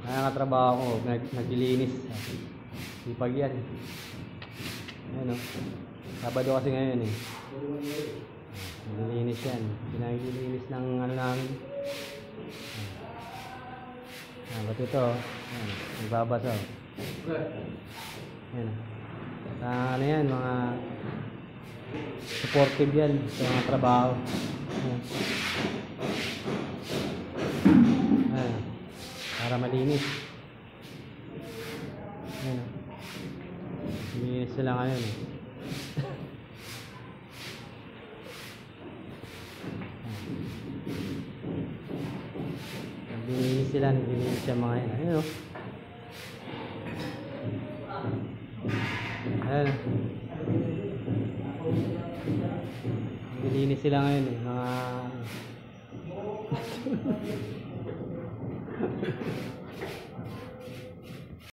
Nakakatrabaho ko, naglilinis. Sipag yan. Ayan o. Sabado kasi ngayon eh. Naglilinis yan. Pinaglilinis ng ano namin. Ba't ito? Ayan. Nagbabasa o. Ayan. Ano yan, mga supportive yan sa mga trabaho. Ayan. Ayan. Para malinis. Ayan. Malinis sila ngayon eh. Naglilinis sila, naglilinis siya mga yan. Ayan o. Ayan. Naglilinis sila ngayon eh, mga